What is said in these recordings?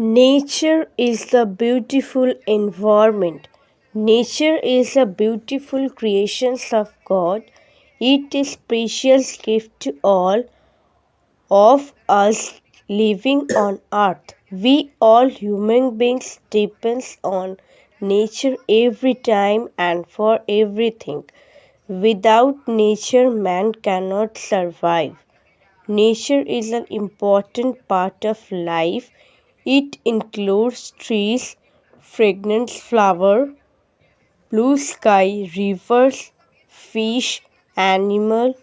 Nature is the beautiful environment. Nature is a beautiful creation of God. It is precious gift to all of us living on earth. We all human beings depends on nature every time and for everything. Without nature man cannot survive. Nature is an important part of life. It includes trees, fragrant flower, blue sky, rivers, fish, animal,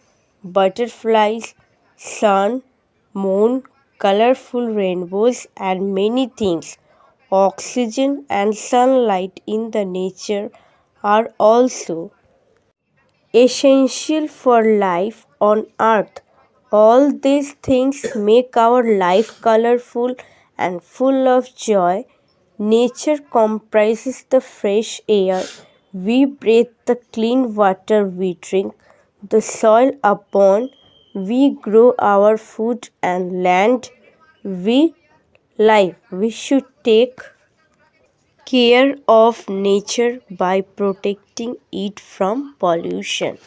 butterflies, sun, moon, colorful rainbows and many things. Oxygen and sunlight in the nature are also essential for life on earth. All these things make our life colorful and full of joy. Nature comprises the fresh air we breathe, the clean water we drink, the soil upon we grow our food and land we live. We should take care of nature by protecting it from pollution.